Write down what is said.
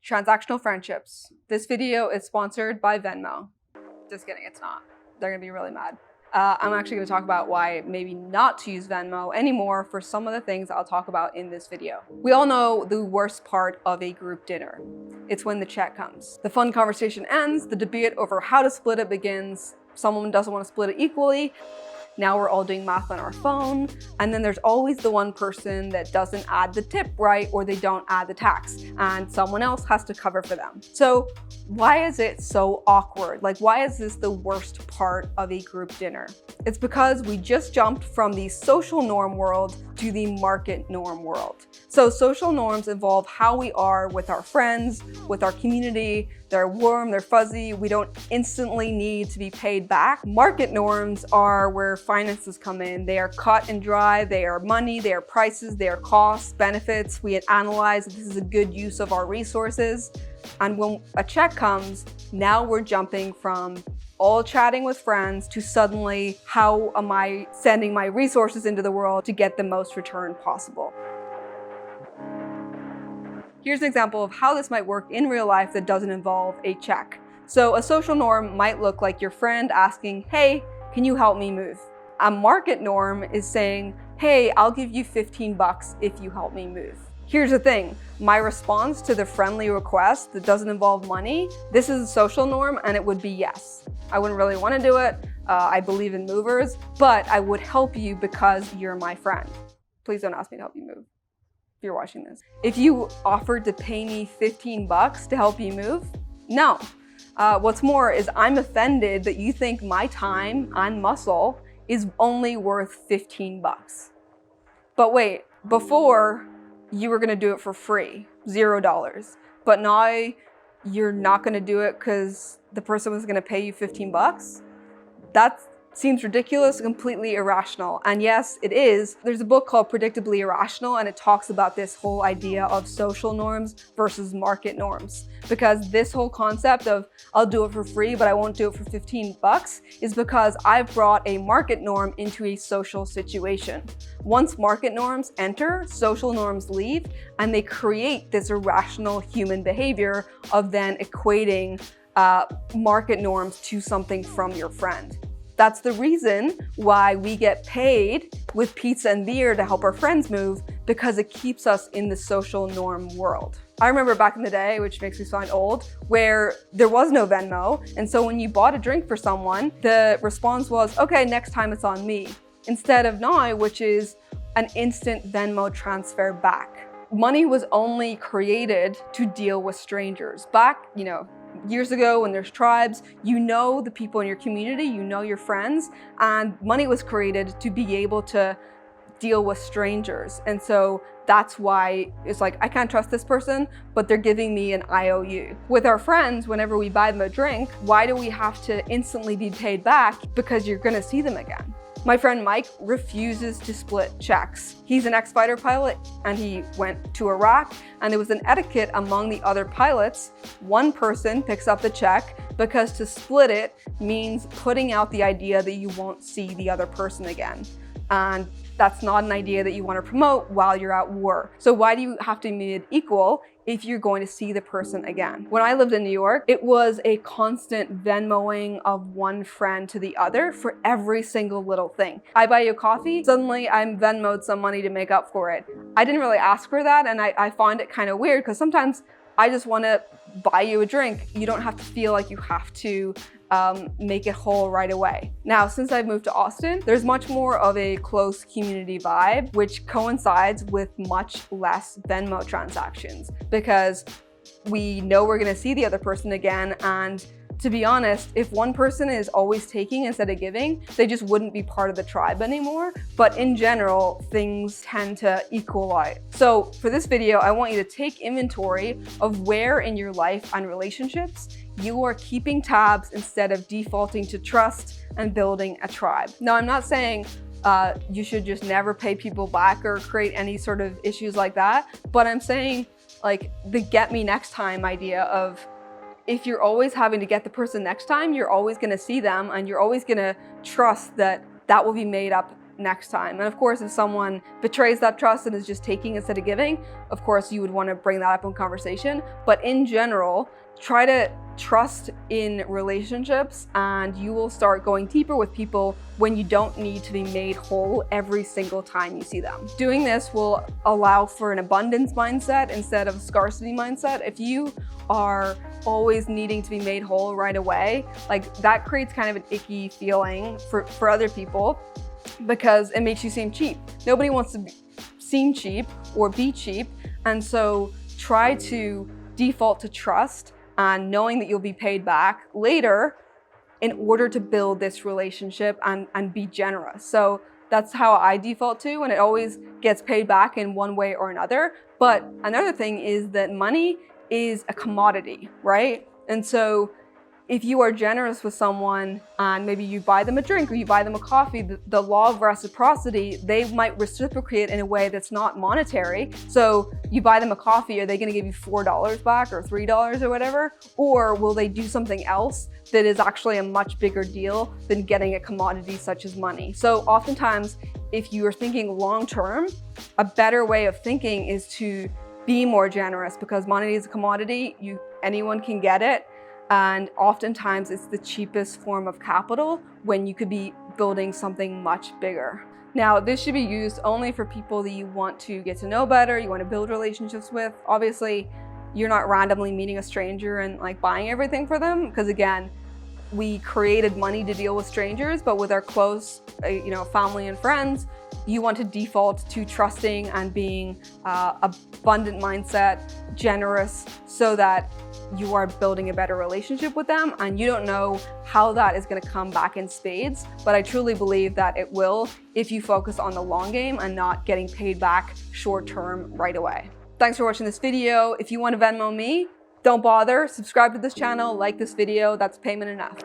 Transactional friendships. This video is sponsored by Venmo. Just kidding, it's not. They're gonna be really mad. I'm actually gonna talk about why maybe not to use Venmo anymore for some of the things I'll talk about in this video. We all know the worst part of a group dinner. It's when the check comes. The fun conversation ends, the debate over how to split it begins, someone doesn't want to split it equally. Now we're all doing math on our phone. And then there's always the one person that doesn't add the tip right, or they don't add the tax, and someone else has to cover for them. So why is it so awkward? Like, why is this the worst part of a group dinner? It's because we just jumped from the social norm world to the market norm world. So social norms involve how we are with our friends, with our community. They're warm, they're fuzzy. We don't instantly need to be paid back. Market norms are where finances come in. They are cut and dry. They are money, they are prices, they are costs, benefits. We analyze if this is a good use of our resources. And when a check comes, now we're jumping from all chatting with friends to suddenly, how am I sending my resources into the world to get the most return possible? Here's an example of how this might work in real life that doesn't involve a check. So a social norm might look like your friend asking, hey, can you help me move? A market norm is saying, hey, I'll give you 15 bucks if you help me move. Here's the thing, my response to the friendly request that doesn't involve money, this is a social norm and it would be yes. I wouldn't really want to do it. I believe in movers, but I would help you because you're my friend. Please don't ask me to help you move if you're watching this. If you offered to pay me 15 bucks to help you move, no. What's more is I'm offended that you think my time and muscle is only worth 15 bucks. But wait, before you were gonna do it for free, $0. But now you're not gonna do it because the person was gonna pay you 15 bucks? That seems ridiculous, completely irrational. And yes, it is. There's a book called Predictably Irrational, and it talks about this whole idea of social norms versus market norms. Because this whole concept of I'll do it for free, but I won't do it for 15 bucks is because I've brought a market norm into a social situation. Once market norms enter, social norms leave, and they create this irrational human behavior of then equating market norms to something from your friend. That's the reason why we get paid with pizza and beer to help our friends move, because it keeps us in the social norm world. I remember back in the day, which makes me sound old, where there was no Venmo. And so when you bought a drink for someone, the response was, okay, next time it's on me. Instead of now, which is an instant Venmo transfer back. Money was only created to deal with strangers. Back, years ago when there's tribes, you know the people in your community, you know your friends, and money was created to be able to deal with strangers. And so that's why it's like, I can't trust this person, but they're giving me an IOU. With our friends, whenever we buy them a drink, why do we have to instantly be paid back? Because you're gonna see them again. My friend Mike refuses to split checks. He's an ex-fighter pilot and he went to Iraq, and there was an etiquette among the other pilots. One person picks up the check because to split it means putting out the idea that you won't see the other person again. And that's not an idea that you want to promote while you're at war. So why do you have to be equal if you're going to see the person again? When I lived in New York, it was a constant Venmoing of one friend to the other for every single little thing. I buy you a coffee, suddenly I'm Venmoed some money to make up for it. I didn't really ask for that, and I find it kind of weird because sometimes I just want to buy you a drink. You don't have to feel like you have to make it whole right away. Now, since I've moved to Austin, there's much more of a close community vibe, which coincides with much less Venmo transactions because we know we're gonna see the other person again. And to be honest, if one person is always taking instead of giving, they just wouldn't be part of the tribe anymore. But in general, things tend to equal out. So for this video, I want you to take inventory of where in your life and relationships you are keeping tabs instead of defaulting to trust and building a tribe. Now, I'm not saying you should just never pay people back or create any sort of issues like that, but I'm saying like the get me next time idea of, if you're always having to get the person next time, you're always gonna see them and you're always gonna trust that that will be made up next time. And of course, if someone betrays that trust and is just taking instead of giving, of course, you would want to bring that up in conversation. But in general, try to trust in relationships, and you will start going deeper with people when you don't need to be made whole every single time you see them. Doing this will allow for an abundance mindset instead of a scarcity mindset. If you are always needing to be made whole right away, like that creates kind of an icky feeling for other people because it makes you seem cheap. Nobody wants to seem cheap or be cheap. And so try to default to trust and knowing that you'll be paid back later in order to build this relationship and be generous. So that's how I default to, and it always gets paid back in one way or another. But another thing is that money is a commodity, right? And so if you are generous with someone and maybe you buy them a drink or you buy them a coffee, the law of reciprocity, they might reciprocate in a way that's not monetary. So you buy them a coffee, are they gonna give you $4 back or $3 or whatever? Or will they do something else that is actually a much bigger deal than getting a commodity such as money? So oftentimes, if you are thinking long-term, a better way of thinking is to be more generous because money is a commodity, anyone can get it. And oftentimes it's the cheapest form of capital when you could be building something much bigger. Now, this should be used only for people that you want to get to know better, you want to build relationships with. Obviously, you're not randomly meeting a stranger and like buying everything for them, because again, we created money to deal with strangers, but with our close, family and friends, you want to default to trusting and being abundant mindset, generous, so that you are building a better relationship with them, and you don't know how that is going to come back in spades, but I truly believe that it will if you focus on the long game and not getting paid back short term right away. Thanks for watching this video. If you want to Venmo me, don't bother. Subscribe to this channel, like this video, that's payment enough.